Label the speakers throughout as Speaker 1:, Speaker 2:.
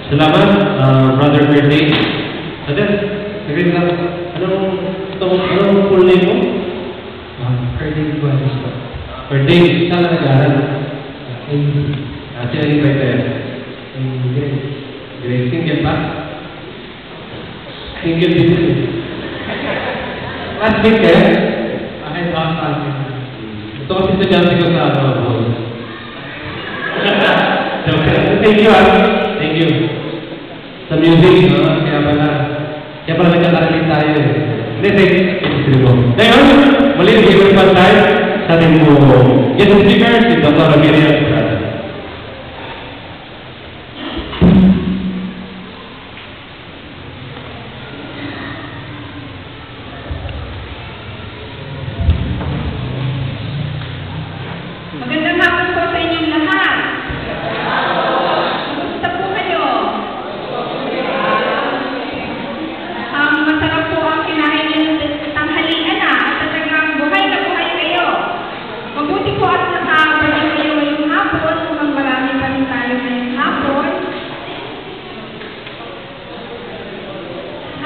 Speaker 1: Salamat, Brother Bernie. Aden, saglit lang. Anong full name mo?
Speaker 2: Perding Buenos po.
Speaker 1: Bernie, saan ka nag-aaral? Sino yung writer?
Speaker 2: Grace.
Speaker 1: Grace, single pa? Single din yun. Classmate ka?
Speaker 2: Akin ba ang classmate?
Speaker 1: Ito kasi estudyante ko sa Bohol. Thank you, Thank you. Sa music, kaya pala nagkakarating tayo eh. Hindi, sige mo. Ngayon, muli, bigyan pa tayo sa ating guest speaker, si Dr. Miriam Estrada.
Speaker 3: Magandang hapon po sa inyong lahat. Kumusta po kayo? Masarap po ang kinain ng tanghalian na at talagang buhay na buhay kayo. Mabuti po at nakabalik kayo ngayong hapon, mukhang marami pa rin tayo ngayong hapon.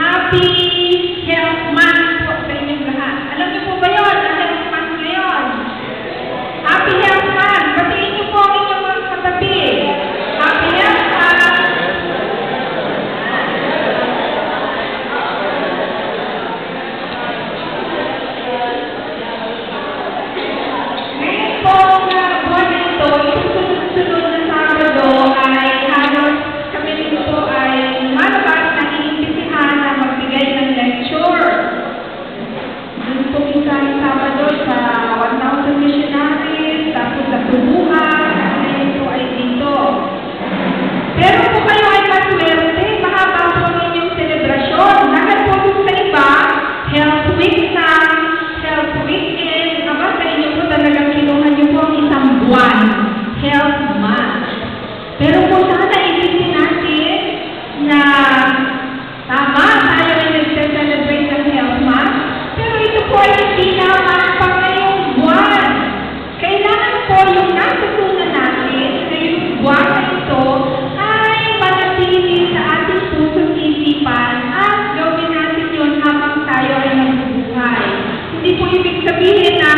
Speaker 3: Happy Health Month po sa inyong lahat. Alam niyo po ba yun? Ang Health Month ngayon. Happy Health Month! Batiin niyo po ang inyong mga katabi. Happy Health Month! Ngayon po na buwan na ito, yung sunod-sunod na Sabado ay halos kami rin po ay lumalabas na iniimbisihan na magbigay ng lecture. Doon po isang Sabado sa 1,000 missionaries, tapos sa Tubuhan, ngayon po ay dito. Pero kung kayo ay maswerte, mahaba po ang inyong selebrasyon. Dahil po dun sa iba, Health Week na, Health Weekend, aba sa inyo po talagang kinuhan niyo po ang isang buwan, Health Month. Pero po sana isipin natin na tama, tayo ay nagse-celebrate ng Health Month, pero ito po ay hindi naman pang ngayong buwan. Kailangan po yung natutunan natin ngayong buwan na ito ay manatili sa ating puso't isipan at gawin natin yun habang tayo ay nabubuhay. Hindi po ibig sabihin na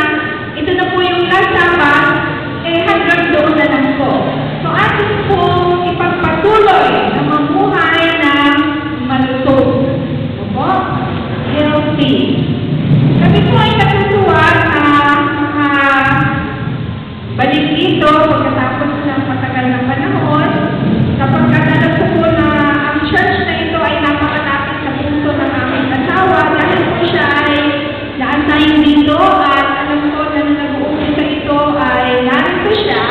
Speaker 3: ito na po yung last Sabbath, hanggang doon na lang po. So atin po ipagpatuloy na mamuhay ng malusog. Opo? Healthy. Kami po ay natutuwa na balik dito pagkatapos ng matagal na panahon. Kapag alam ko po na ang church na ito ay napakalapit sa puso ng aming asawa dahil po siya ay na-assign dito at alam ko na nag-uumpisa ito ay narito siya.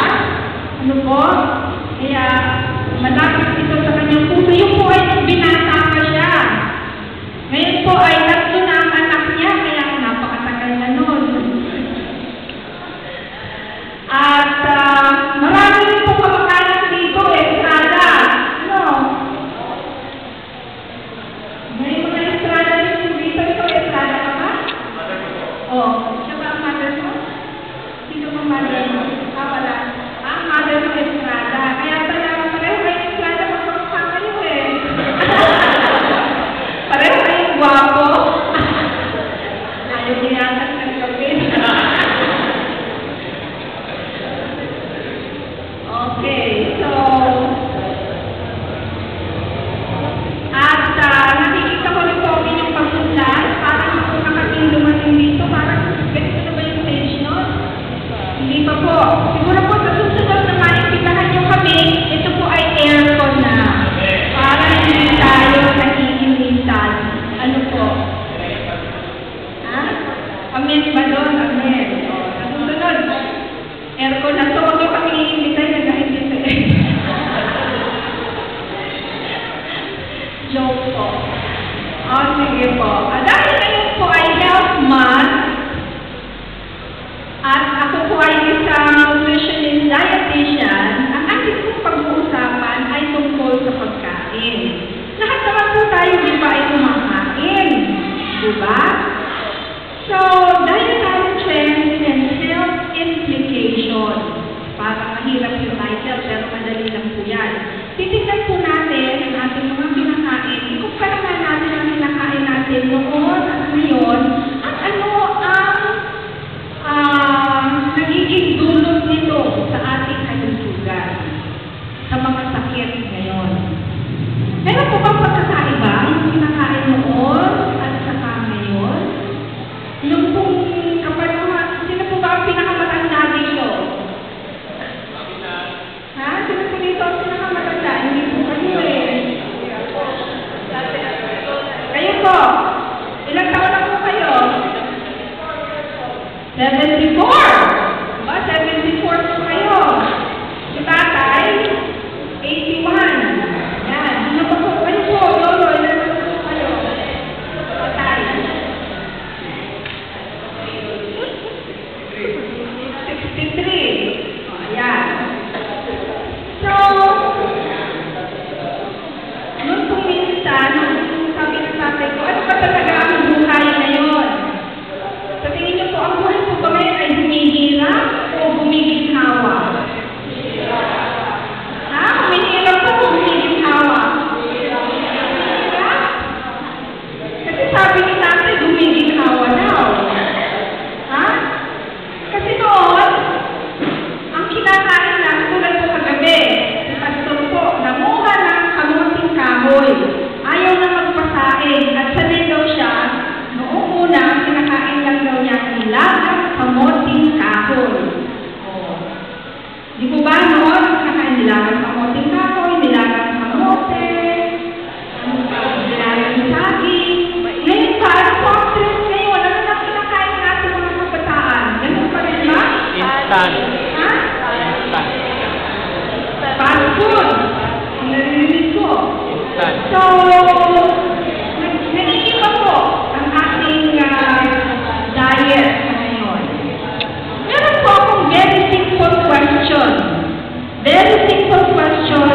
Speaker 3: Ano po? Kaya malapit ito sa kanyang puso. Yung po ay binata pa siya. Ngayon po ay tatlo na ang anak niya kaya napakatagal na nun. At marami rin po kamag-anak dito, Estrada. Ano? May mga Estrada rin dito. Ito, Estrada ka ba? Oh, siya ba ang mother mo? Sino ang mother mo? Wala. Ang mother mo, Estrada. Kaya pala, pareho kayo Estrada, magpapakha kayo eh. Pareho kayong gwapo. Ayaw niya ang nagkapin. Okay, so at nakikita ko rin po ang inyong pagsundan. Parang ako nakating dumating dito. Parang ganito na ba yung stage nun? Hindi pa po. Siguro po sa susunod na maimbitahan nyo kami, ito po ay aircon na. Para hindi tayo nag-iinitan. Ano po? Ha? Amen ba doon? Amen. Sa susunod, aircon na to. Huwag nyo kami iinitan na kahit dito eh. Joke po. Sige po. Dahil ngayon po ay Health Month, at ako po ay isang nutritionist dietitian, ang ating pong pag-uusapan ay tungkol sa pagkain. Lahat naman po tayo, di ba, ay kumakain. Di ba? So, dietary trends and health implications. Parang mahirap yung title, pero madali lang po yan. Titignan po natin Fast food. Narinig ko. So, nag-iiba po ang ating diet ngayon. Meron po akong very simple question. Very simple question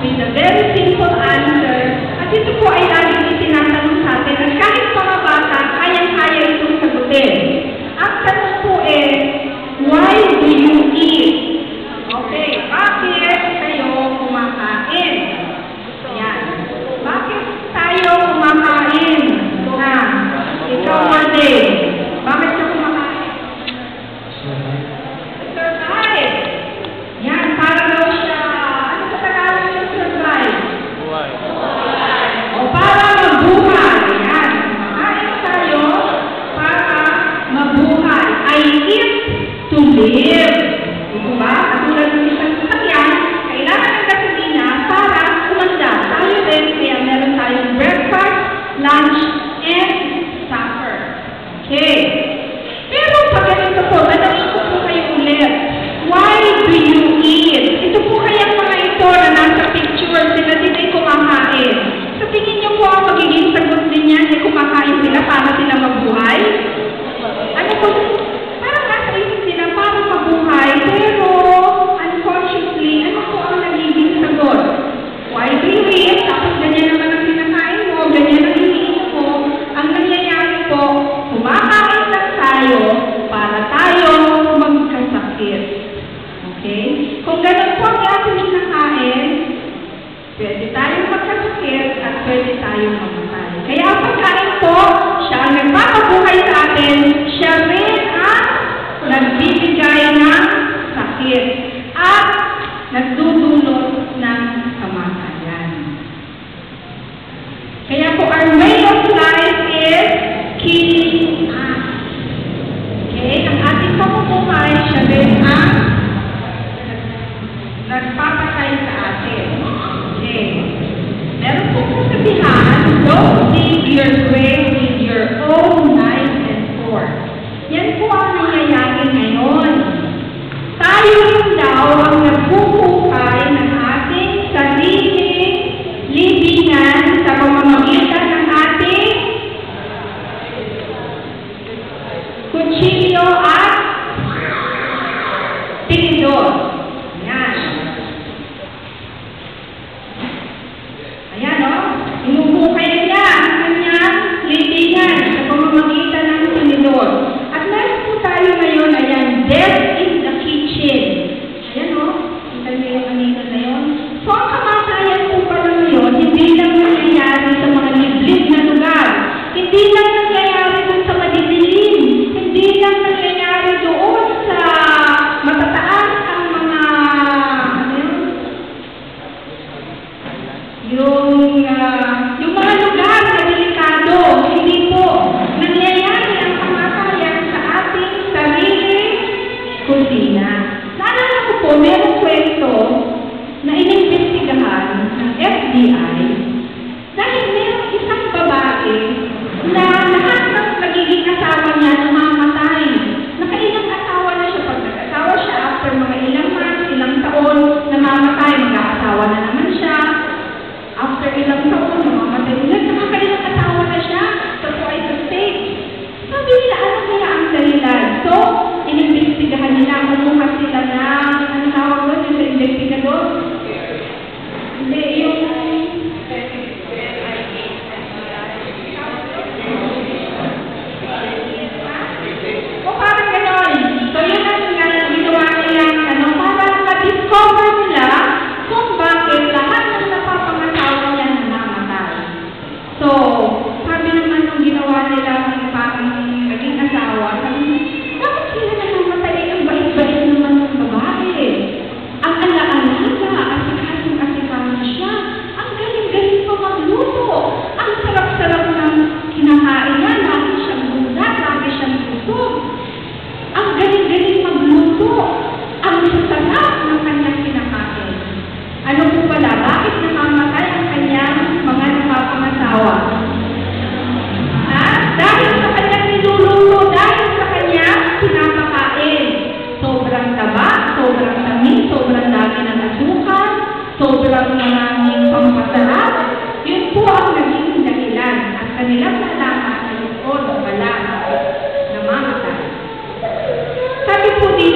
Speaker 3: with a very simple answer. At ito po ay laging itinatanong sa atin. At kahit mga bata, kayang-kaya itong sagutin. Ang tanong po why do you eat? Okay, bakit kayo kumakain? Yan. Bakit tayo kumakain? Ikaw, Monday. Bakit ka kumakain? Survive. Yan, para daw siya, ano sa Tagalog siya survive?
Speaker 4: Buhay.
Speaker 3: O para mabuhay. Yan. Kumakain tayo para mabuhay. I eat to live. Diba? Katulad ng isang sasakyan, kailangan ng gasolina para umandar. Tayo rin, kaya meron tayong breakfast, lunch, and supper. Okay. Pero pag ganito po, tanongin ko po kayo ulit. Why do you eat? Ito po kayang mga ito na nasa picture, sila din ay kumakain. Sa tingin niyo po ang magiging sagot din yan ay kumakain sila para sila mabuhay? Ano po? Parang nasa isip nila para mabuhay, pero unconsciously, ano po ang nagiging sagot? Why do you eat? Tapos ganyan naman ang kinakain mo, ganyan ang iniinom mo. Ang nangyayari po, kumakain lang tayo para tayo magkasakit. Okay? Kung ganun po ang ating kinakain, pwede tayong magkasakit at pwede tayong mamatay. Kaya ang pagkain po, siya ang nagpapabuhay sa atin, siya rin ang nagbibigay ng sakit at nagdudulot ng kamatayan. Kaya po, our way of life is killing us. Okay? Ang ating pamumuhay, siya rin ang nagpapatay sa atin. Okay? Meron po kasabihan, don't dig your grave with your own knife and fork.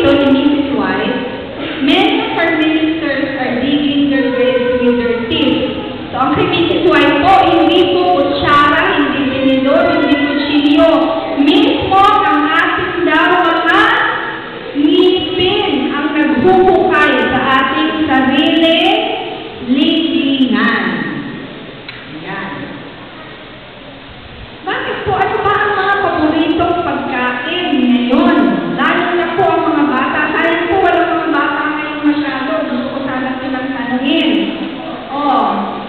Speaker 3: paborito ni Mrs. White, many of her ministers are digging their graves with their teeth. So, ang kay Mrs. White po, hindi po kutsara, hindi tinidor, hindi kutsilyo. Mismo ang ating daw mga ngipin ang naghuhukay sa ating sarili libingan. Yan. Bakit po? Ano ba ang mga paboritong pagkain ngayon? Lalo na po ang mga bata. Sayang po walang mga bata ngayon masyado. Gusto ko sana silang tanungin.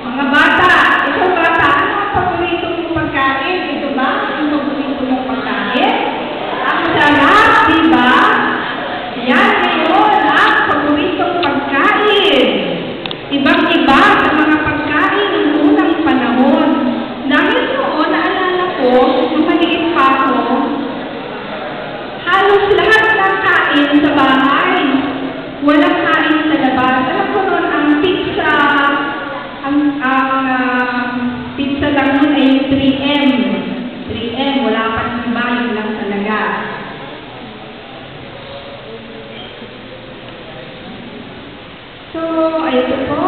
Speaker 3: Mga bata. Ikaw bata, ano ang paborito mong pagkain? Ito ba ang paborito mong pagkain? Ang sarap, di ba? Yan ngayon ang paboritong pagkain. Ibang-iba sa mga pagkain ng unang panahon. Dahil noon, naalala ko, nung maliit pa ako, halos lahat ng kain sa bahay. Walang kain sa labas. Alam ko noon, ang pizza, pizza lang nun ay 3M. 3M, wala pa ng iba, yun lang talaga. So, ayun po.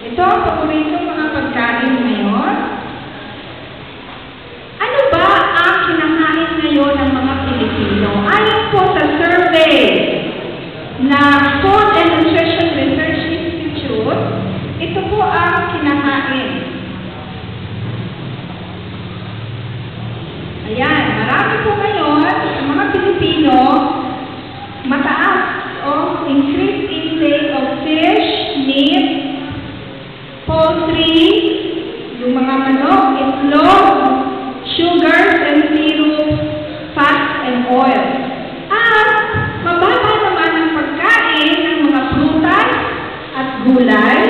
Speaker 3: Ito ang paboritong mga pagkain ngayon. Ano ba ang kinakain ngayon ng mga Pilipino? Ayon po sa survey na Food and Nutrition Research Institute, ito po ang kinakain. Ayan, marami po ngayon sa mga Pilipino mataas o increased intake of fish, meat, poultry, yung mga manok, itlog, sugars and syrups, fats and oil. At mababa naman ang pagkain ng mga prutas at gulay,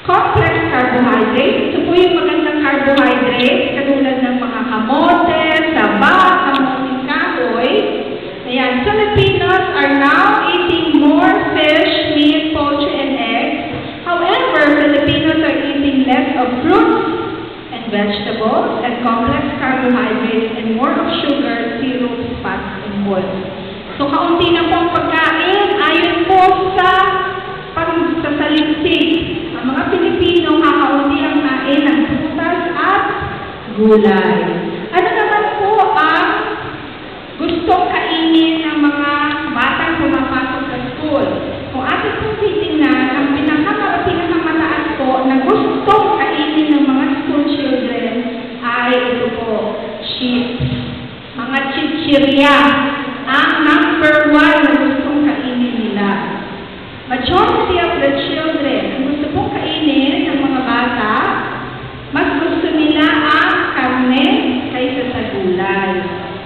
Speaker 3: complex carbohydrates. Ito po yung magandang carbohydrates, katulad ng mga kamote, saba, kamuting kahoy. Ayan, Filipinos are now eating more fish, meat, poultry, and eggs. However, Filipinos are eating less of fruits and vegetables and complex carbohydrates and more of sugar, syrups, fats, and oil. So, kaunti na po ang pagkain ayon po sa pagsasaliksik. Ang mga Pilipino, kakaunti ang kain ng prutas at gulay. Ano naman po ang gustong kainin ng mga batang pumapasok sa school? Kung atin pong titingnan, ang pinakamataas po na gustong kainin ng mga school children ay ito po, chips. Mga chichirya. Ang number 1 na gustong kainin nila. Majority of the children, ang gusto pong kainin ng mga bata, mas gusto nila ang karne kaysa sa gulay.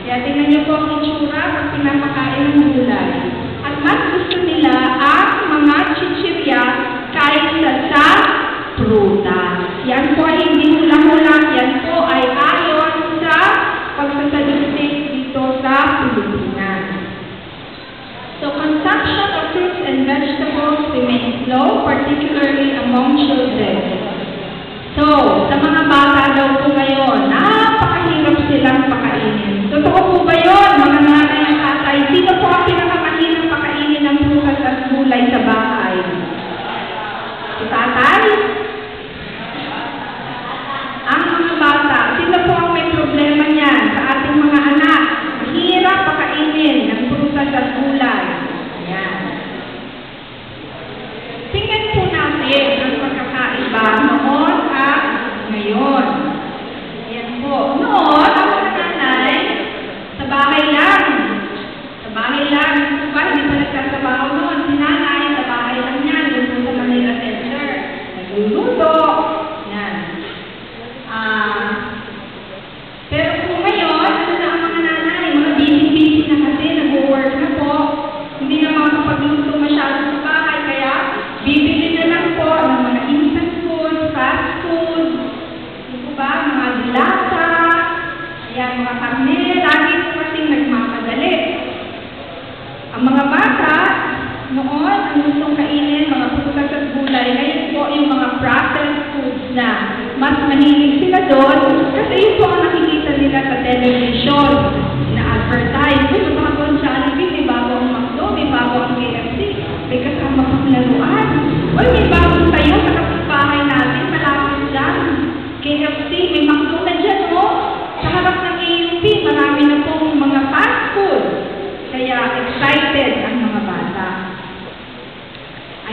Speaker 3: Kaya tingnan niyo po ang itsura pag pinapakain ng gulay. At mas gusto nila ang mga chichirya kaysa sa prutas. Yan po ay hindi hula-hula. Yan po ay ayon sa pagsasaliksik dito sa Pilipinas. So, consumption of fruits and vegetables remains low, particularly among children. So, sa mga bata daw po ngayon, napakahirap silang pakainin. Totoo po ba yun, mga nanay at tatay? Sino po ang pinakamahirap pakainin ng prutas at gulay sa bahay? Si tatay? Ang mga bata, sino po ang may problema niyan sa ating mga anak? Mahirap pakainin ng prutas at gulay. Ayan. Tingnan po natin ang pagkakaiba noon at ngayon. Ayan po. Noon, ang mga nanay, sa bahay,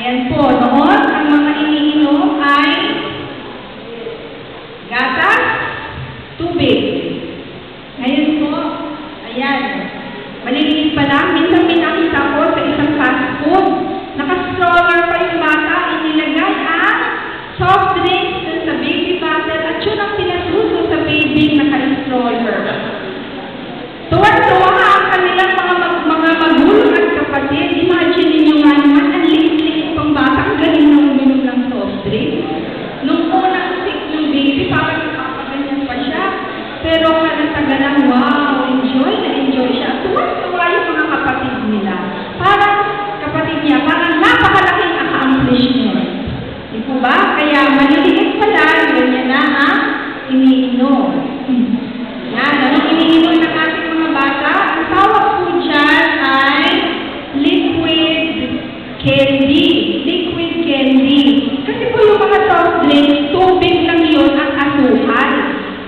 Speaker 3: Ayan po, noon, ang mga iniinom ay gatas, tubig. Ngayon po, ayan, maliliit pa lang, minsan may nakita ko sa isang fast food, naka-stroller pa yung bata, inilagay ang soft drinks dun sa baby bottle at yun ang pinasuso sa baby naka-stroller. Tuwan-tuwa ang kanilang mga magulang at kapatid. Imagine ninyo nga naman, ang liit-liit pang bata, ang galing na uminom ng soft drinks. Nung unang sick ng baby, parang nakapaganyan pa siya. Pero kalataga lang, wow, enjoy na enjoy siya. Tuwan-tuwa yung mga kapatid nila. Parang kapatid niya, parang napakalaking accomplishment. Di po ba? Kaya maliliit pa lang, ganyan na ang iniinom. Yan, anong iniinom ng ating mga bata? Ang tawag po dyan ay liquid candy. Liquid candy. Kasi po yung mga soft drinks, tubig lang yun ang asukal.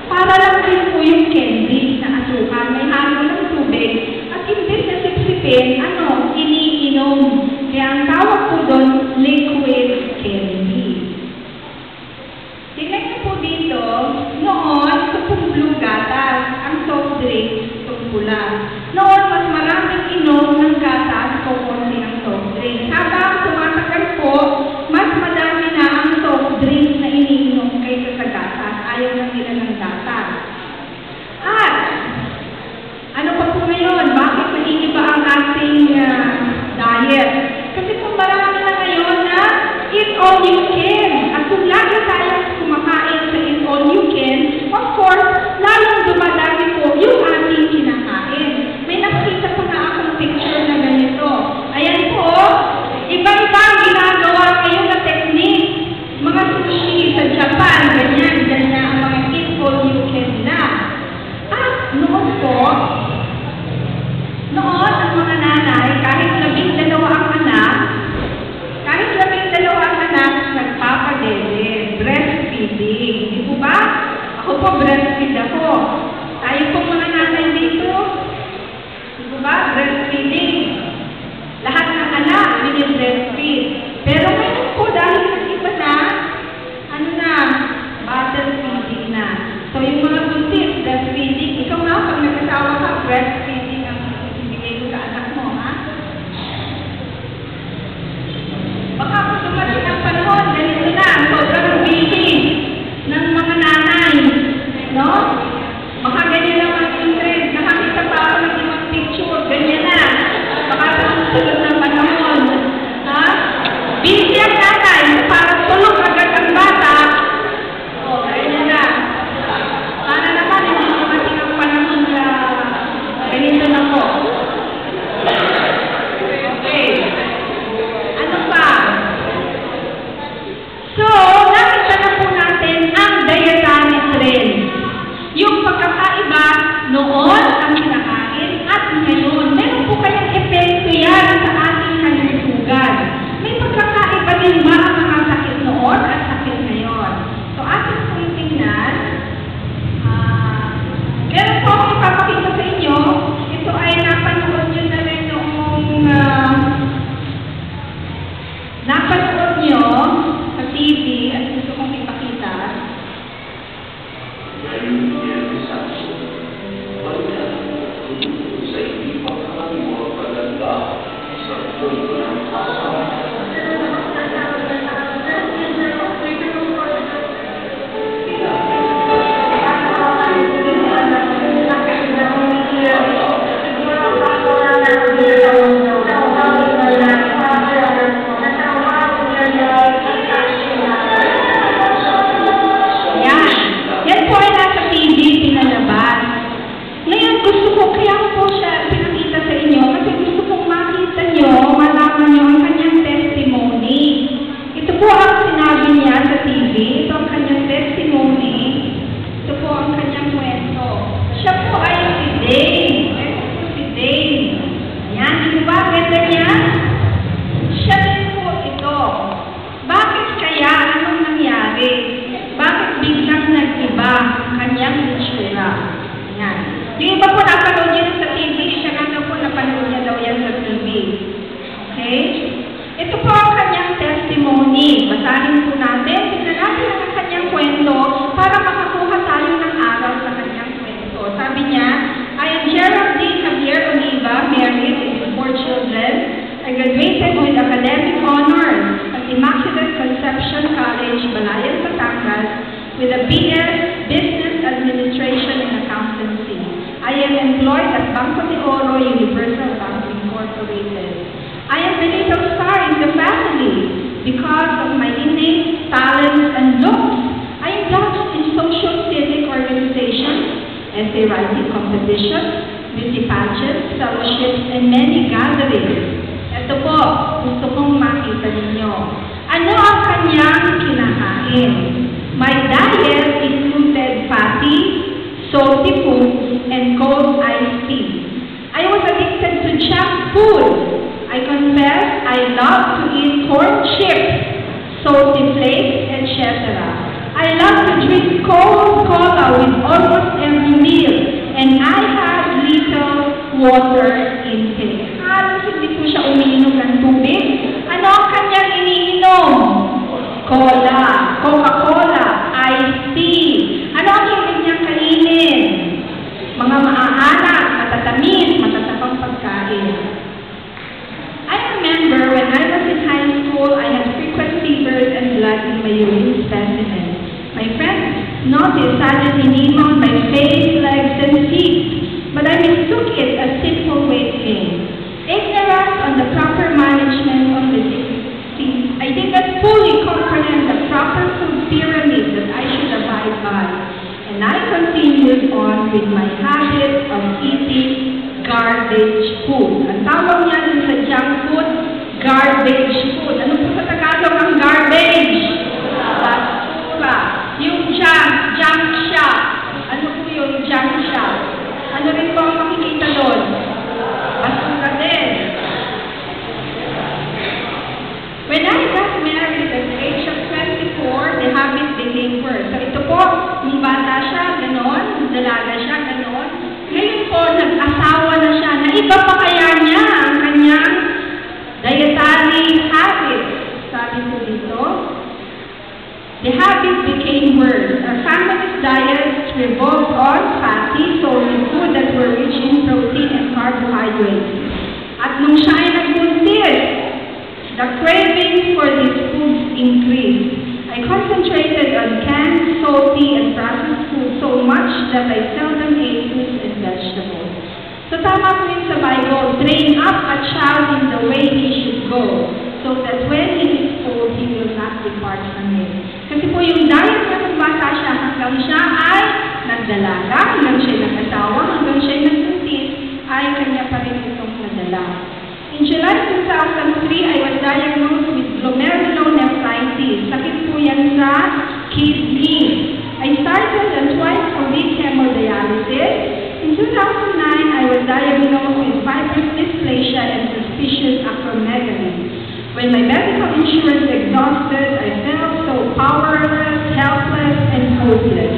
Speaker 3: Para lang din po yung candy na asukal. May halo ng tubig. At imbes na sipsipin, iniinom. Kaya ang tawag po doon, liquid candy. Tingnan niyo po dito, noon, ito pong blue gatas, ang soft drinks, itong pula. Noon, mas maraming inom ng gatas o konti ng soft drinks. Habang tumatagal po, mas madami na ang soft drinks na iniinom kaysa sa gatas. Ayaw na nila ng gatas. At, ano pa po ngayon? Bakit nag-iiba ang ating diet? Kasi po marami na ngayon na eat all you can. At kung lagi tayo kumakain sa eat all you can, of course, lalong dumadami po yung ating kinakain. May nakita pa na akong picture na ganito. Ayan po, iba-iba ang ginagawa ngayon na technique. Mga sushi sa Japan, ganyan ang mga eat all you can na. At noon po, ang mga nanay, kahit 12 ang anak, nagpapadede, breastfeeding. Di po ba? Ako po, breastfeed ako. Tayo po mga nanay dito, di po ba? Breastfeeding. Lahat ng anak, breastfeed. Pero ngayon po, dahil nag-iba na, bottle feeding na. So, yung mga buntis, breastfeeding. Ikaw nga, pag nag-asawa ka, breastfeeding ang ibigay mo sa anak mo, ha? Baka kung dumating ang panahon, ganito na, sobrang busy ng mga nanay, no? Baka ganyan naman yung trend. Nakakita pa ako ng ibang picture, ganyan na. Baka sa susunod ng panahon, ha? Busy ang nanay, parang tulog agad ang bata. O, ganyan na. Sana naman, hindi dumating ang panahon na ganito na po. Okay. Ano pa? So, nakita na po natin ang dietary trend. Yung pagkakaiba noon ang kinakain at ngayon. Meron po kayang epekto yan sa ating kalusugan. May pagkakaiba din ba ang mga sakit noon at sakit ngayon? So, ating pong tingnan. Meron po akong ipapakita sa inyo. Ito ay napanood nyo na rin noong napanood nyo sa TV at gusto kong ipakita. Yan po ay nasa TV pinalabas. Ngayon gusto ko, kaya ko po siya pinakita sa inyo kasi gusto kong makita nyo, malaman essay writing competitions, beauty pageants, fellowships, and many gatherings. Ito po, gusto kong makita ninyo. Ano ang kanyang kinakain? My diet included fatty, salty foods, and cold iced tea. I was addicted to junk food. I confess I love to eat corn chips, salty flakes, etc. I love to drink cold cola with almost every meal, and I had little water intake. Halos hindi po siya umiinom ng tubig. Ano ang kanyang iniinom? Cola, Coca-Cola, iced tea. Ano ang hilig niyang kainin? Mga maaanak, matatamis, matatabang pagkain. I remember when I was in high school, I had frequent fevers and blood in my urine specimen. My friends noticed sudden edema on my face, legs, and feet, but I mistook it as simple weight gain. Ignorance on the proper management of the disease. I did not fully comprehend the proper food pyramid that I should abide by, and I continued on with my habit of eating garbage food. Ang tawag niya dun sa junk food, garbage food. Ano po sa Tagalog ang garbage? Basura. Yung junk shop. Ano po yung junk shop? Ano rin po ang makikita doon? Basura din. When I got married at the age of 24, the habit became worse. So ito po, nung bata siya, ganon, dalaga siya, ganon. Ngayon po, nag-asawa na siya. Naiba pa kaya niya ang kanyang dietary habit. Sabi po dito, the habit became worse. Our family's diet revolved on fatty, solid food that were rich in protein and carbohydrates. At nung siya ay nagbuntis, the craving for these foods increased. I concentrated on canned, salty, and processed food so much that I seldom ate fruits and vegetables. So tama po yun sa Bible, train up a child in the way he should go, so that when he is old, he will not depart from it. Kasi po yung diet niya kung bata siya, hanggang siya ay nagdalaga, hanggang siya nag-asawa, hanggang siya nagbuntis, ay kanya pa rin itong nadala. In July 2003, I was diagnosed with glomerulonephritis. Sakit po yan sa kidney. I started on twice-a-week hemodialysis. In 2009, I was diagnosed with fibrous dysplasia and suspicious acromegaly. When my medical insurance exhausted, I felt so powerless, helpless, and hopeless.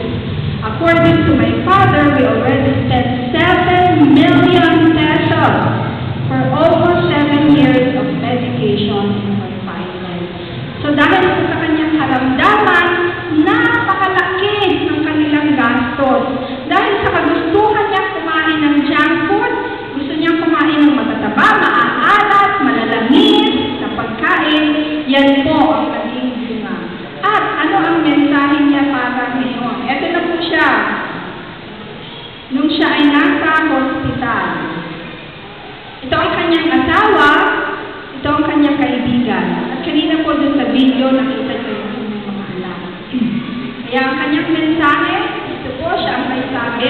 Speaker 3: According to my father, we already spent 7 million pesos for almost 7 years of medication and confinement. So dahil po sa kanyang karamdaman, napakalaki ng kanilang gastos. Dahil sa kagustuhan niya kumain ng junk food, gusto niya kumain ng matataba, maaalat, malalamis na pagkain, yan po ang naging bunga. At ano ang mensahe niya para ngayon? Ito na po siya. Nung siya ay nasa hospital, ito ang kanyang asawa, ito ang kanyang kaibigan. At kanina po dun sa video, nakita niyo yung mga alam. Kaya ang kanyang mensahe, ito po siya ang may sabi,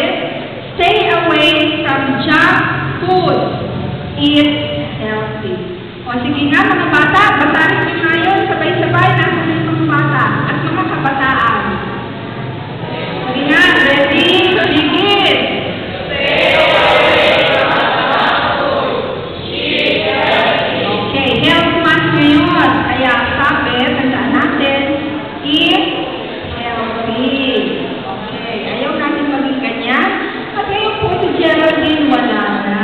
Speaker 3: stay away from junk food. Eat healthy. O sige nga mga bata, basahin niyo ngayon, sabay-sabay nasa mga bata at mga kabataan. Sige nga, ready, begin! Stay away. Ngayon, kaya sabi, tandaan natin, eat healthy. Okay, ayaw natin maging ganyan. At ngayon po si Geraldine wala na.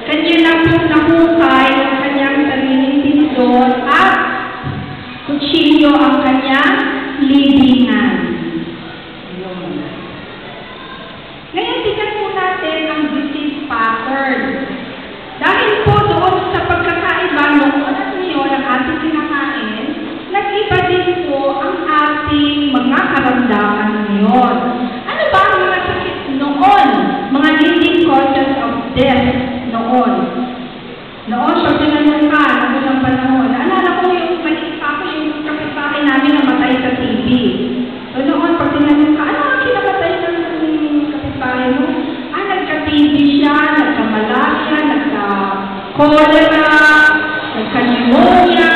Speaker 3: Kanya lang po nahukay ang kanyang sariling tinidor at kutsilyo ang kanyang libingan. Ngayon, tingnan po natin ang disease pattern. Dahil po doon sa pagkakaiba noon at ngayon ang ating kinakain, nag-iba din po ang ating mga karamdaman ngayon. Ano ba ang mga sakit noon? Mga leading causes of death noon. Noon, pag tinanong ka, noong panahon, naalala ko yung maliit pa ko yung kapitbahay namin na matay sa TB. So cholera, nagka-pneumonia,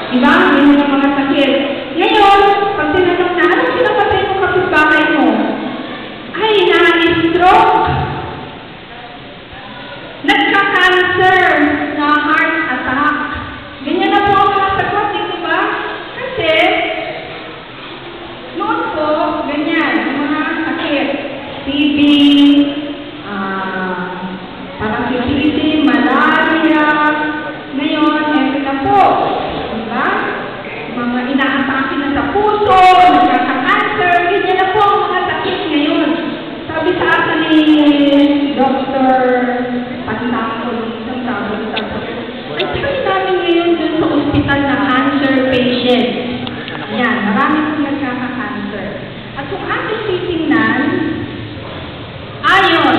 Speaker 3: diba? Ganyan ang mga sakit. Ngayon, pag tinanong na, anong pinapatay mo kapitbahay mo? Ay, na-stroke. Nagka-cancer na heart attack. Ganyan na po ang mga sagot, di ba? Kasi, noon po, ganyan, ang mga sakit. TB, parasitism, malaria. Ngayon, eto na po. Diba? Mga inaatake na sa puso, nagkaka-cancer, ganyan na po ang mga sakit ngayon. Sabi sa akin ni Dr. Pantangko, isang sabi, ay try namin ngayon dun sa ospital na cancer patient. Yan, marami pong nagkaka-cancer. At kung ating titingnan, ayon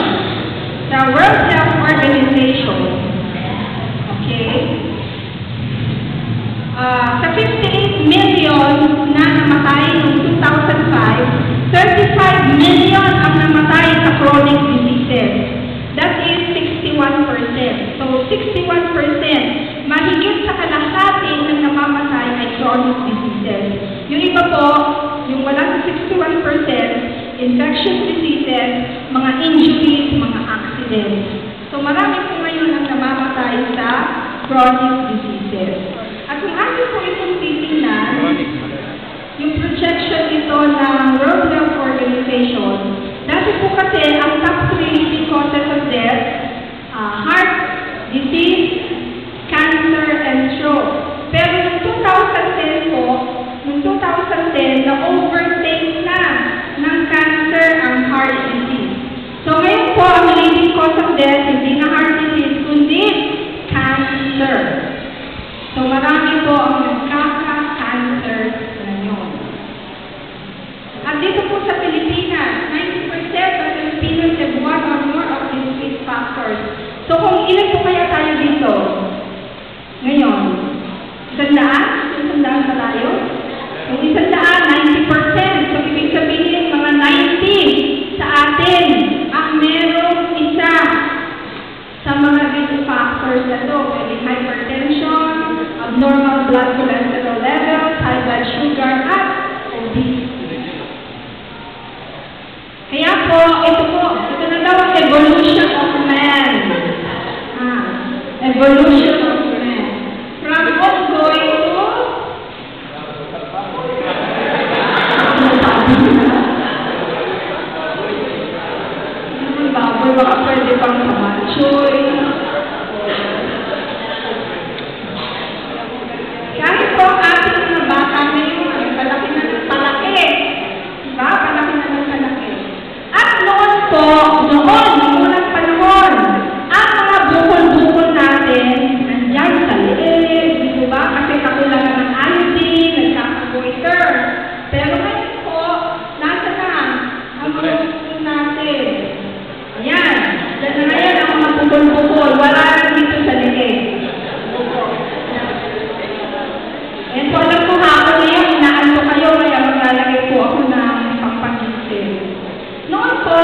Speaker 3: sa World Health Organization, okay, sa 58 million na namatay noong 2005, 35 million ang namatay sa chronic diseases. That is 61%. So, 61%, mahigit sa kalahati ng namamatay ay chronic diseases. Yung iba po, yung walang 61%, infectious diseases, mga injuries, mga accidents. So, marami po ngayon ang namamatay sa chronic diseases. At kung atin po itong titingnan, yung projection ito ng World Health Organization, dati po kasi ang top 3 leading causes of death, heart disease, cancer, and stroke. Pero noong 2010 po, noong 2010, na-overtake na ng cancer ang heart disease. So ngayon po, ang leading cause of death, hindi na heart disease, kundi cancer. So marami po ang nagkaka-cancer ngayon. At dito po sa Pilipinas, 90% of Filipinos have one or more of these risk factors. So kung ilan po kaya tayo dito? Ngayon, 100? 100 ba tayo? Kung 100, 90%. So ibig sabihin, mga 90 sa atin ang merong isa sa mga risk factors na ito. Pwede hypertension, abnormal blood cholesterol levels, high blood sugar, at obesity. Kaya po, ito na daw ang evolution of man. Evolution of man. From ongoing to baboy, baka pwede pang kamachoy. Kahit po ang ating mga bata ngayon, palaki na ng palaki. Diba? Palaki na ng palaki. At noon po, noong unang panahon, ang mga bukol-bukol natin, nandiyan sa liit, di ba? Kasi kakulangan ng iodine, nagkakagoiter. Pero ngayon po, nasa na ang mga bukol natin. Ayan, dyan na ngayon ang mga bukol-bukol, wala na dito sa liit. And po, alam ko hapon ngayon, inaanto kayo, kaya maglalagay po ako ng pagpagising. Noon po,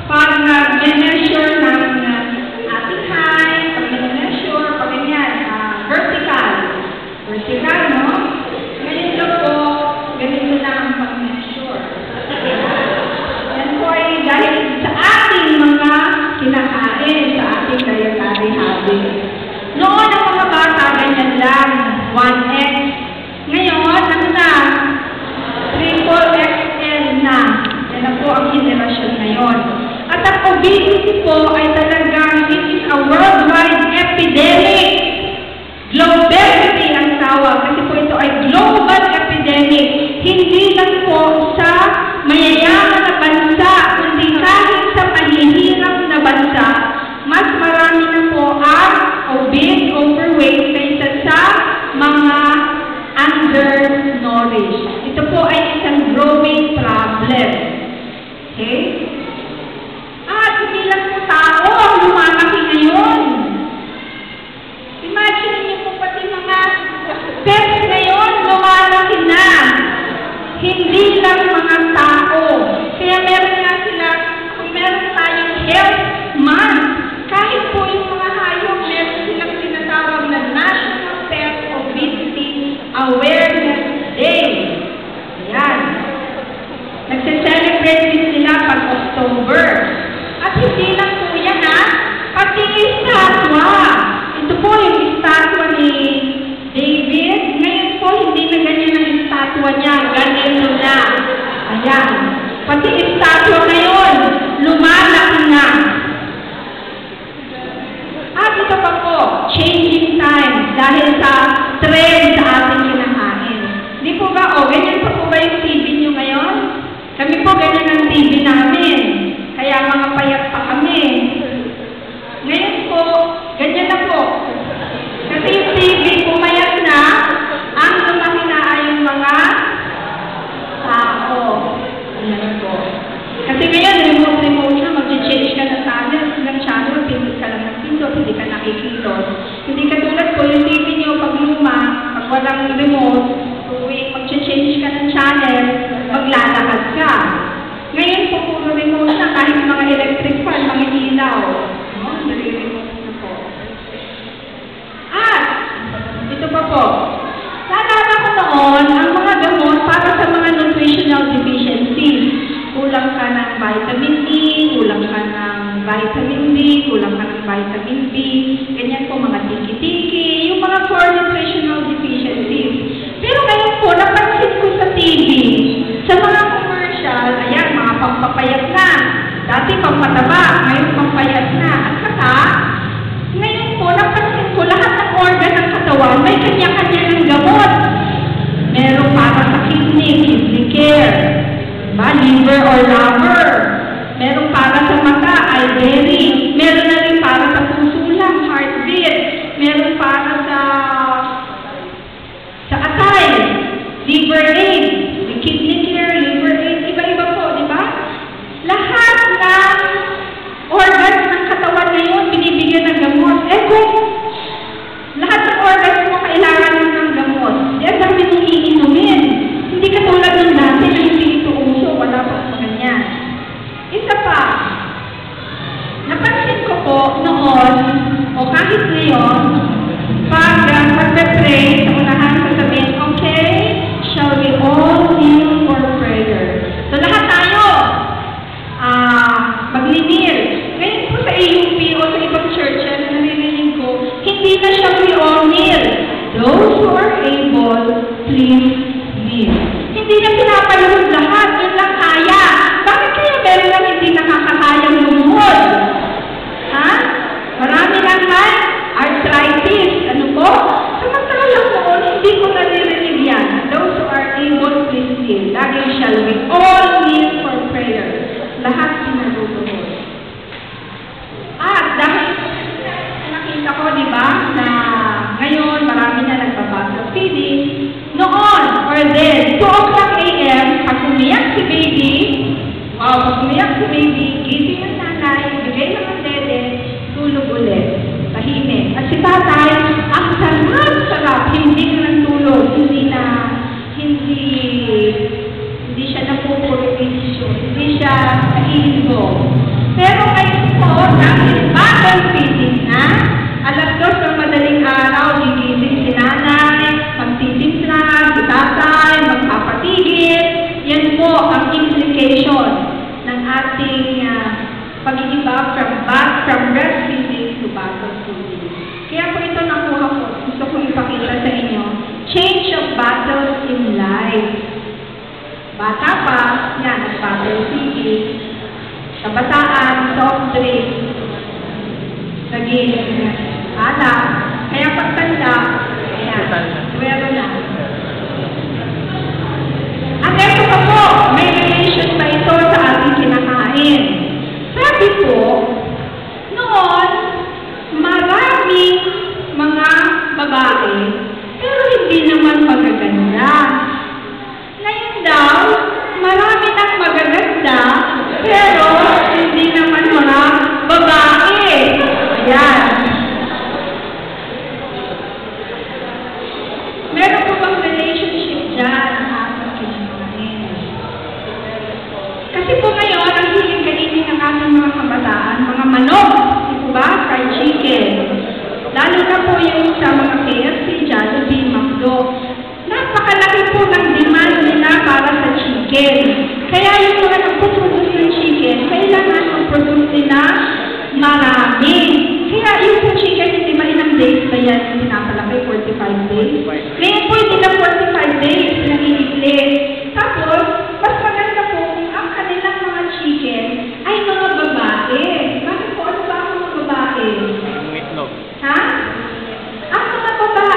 Speaker 3: pag nag-measure ng ating height, pag nag-measure, pag ganyan, vertical, no? Ganito po, ganito na ang pag-measure. Yan po ay dahil sa ating mga kinakain, sa ating dietary habits. Noon ang mga bata, ganyan lang, 1X. Ngayon, ano na? Triple XL na. Yan na po ang generasyon ngayon. At ang obesity po ay talagang it is a worldwide epidemic. Globality ang tawag. Kasi po ito ay global epidemic. Hindi lang po sa mayayaman na bansa, kundi kahit sa mahihirap na bansa, mas marami na po ang obese, overweight kaysa sa mga undernourished. Ito po ay isang growing problem. Okay? At hindi lang po tao. dahil sa trend sa ating kinakain. Di po ba, ganyan pa po ba yung TV nyo ngayon? Kami po ganyan ang TV namin. Kaya mga payat pa kami. Ngayon po, ganyan na po. Kasi yung TV pumayat na, ang lumaki na ay yung mga tao. Ayan po. Kasi ngayon, remote na, mag-change ka ng channel, pindot ka lang ng pindot, hindi ka nakikilos. Hindi katulad po, yung TV nyo, pag luma, pag walang remote, mag-change ka ng channel, maglalakad ka. Ngayon po, puro remote na, kahit mga electric fan, mga ilaw. Nare-remote na po. At, ito pa po, naalala ko noon, ang mga gamot para sa mga nutritional deficiencies. Kulang ka ng vitamin E, kulang ka ng vitamin D, kulang ka ng vitamin B, ganyan po mga tiki-tiki, yung mga for nutritional deficiencies. Pero ngayon po, napansin ko sa TV, sa mga commercial, ayan, mga pampapayat na. Dati pampataba, ngayon pampayat na. At saka, ngayon po, napansin ko, lahat ng organ ng katawan, may kanya-kanya ng gamot. Meron para sa kidney care. Liver or rubber. Meron para sa mata, eye berry. Meron na rin para sa puso lang, heartbeat. Meron para sa atay, liver aid, kidney care, liver aid, iba-iba po, di ba? Lahat ng organs ng katawan ngayon, binibigyan ng gamot. Kung lahat ng organs mo kailangan ng gamot, yan dami nung iinumin. Hindi katulad ng dati na hindi ito uso, wala pa sa ganyan. Isa pa, napansin ko po noon, o kahit ngayon, pag magpe-pray, sa unahan sasabihin, okay, shall we all kneel for prayer? So lahat tayo, magninil. Ngayon po sa AUP o sa ibang churches, naririnig ko, hindi na shall we all kneel. Those who are able, please kneel. Hindi na pinapalunod lahat, yun lang kaya. Bakit kaya meron lang hindi nakakakayang lumuhod? Ha? Marami lang man, arthritis, ano po? Samantalang noon, hindi ko naririnig yan. Those who are able, please kneel. Lagi shall we all kneel for prayer. Lahat pinaluluhod. At dahil nakita ko, di ba, na ngayon marami na nagbabasa feeding. Noon, or then, 2 o'clock a.m., pag umiyak si baby, gising ng nanay, bigay ng ang dede, tulog ulit, tahimik. At si tatay, ang sarap, hindi na ng tulog, hindi siya napupurisyo, hindi siya naiibo. Pero ngayon po, dahil battle feeding na, alas 2 ng madaling araw, gigising si nanay, magtitimpla, si tatay, magpapatigil. Yan po ang implication ng ating pag-iiba from breastfeeding to bottle feeding. Kaya po ito nakuha ko, gusto kong ipakita sa inyo, change of battles in life. Bata pa, yan, bottle feeding. Kabataan, soft drink, naging alak. Kaya pagtanda, ayan, swero na. At ito pa po, may relation pa ito sa ating kinakain. Sabi po, noon, maraming mga babae, pero hindi naman magaganda. Ngayon daw, marami nang magaganda, pero hindi naman mga babae. Ayan. Meron po bang relationship dyan sa ating kinakain? Kasi po ngayon, ang hiling kainin ng ating mga kabataan, mga manok, di po ba? Fried chicken. Lalo na po yung sa mga KFC, Jollibee, McDo. Napakalaki po ng demand nila para sa chicken. Kaya yung mga nagpuproduce ng chicken, kailangan mag-produce nila marami. Kaya yung po chicken, hindi ba ilang days ba yan pinapalaki? 45 days? Ngayon po, hindi na 45 days, nanginikli. Tapos, mas maganda po kung ang kanilang mga chicken ay mga babae. Bakit po? Ano ba ang mga babae? Ha? Ang mga babae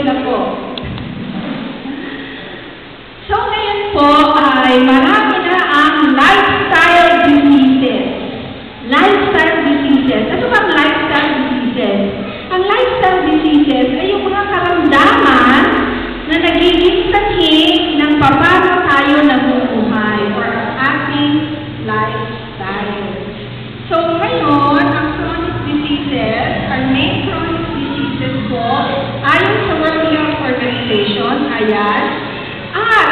Speaker 3: na po. So ngayon po ay marami na ang lifestyle diseases. Lifestyle diseases. Ano ba ang lifestyle diseases? Ang lifestyle diseases ay yung mga karamdaman na nagiging sanhi ng paano tayo nabubuhay or ang ating lifestyle. So ngayon, ang chronic diseases, our main chronic diseases po, ayon sa World Health Organization, ayan, at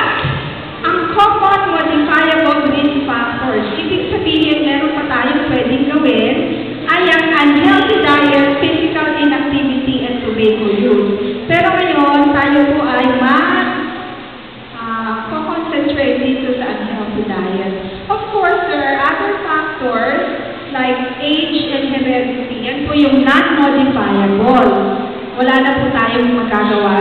Speaker 3: ang common modifiable risk factors, ibig sabihin meron pa tayong pwedeng gawin, ay ang unhealthy diet, physical inactivity, and tobacco use. Pero ngayon, tayo po ay concentrate dito sa unhealthy diet. Of course, there are other factors like age and heredity. Yan po yung non-modifiable. Wala na po tayong magagawa.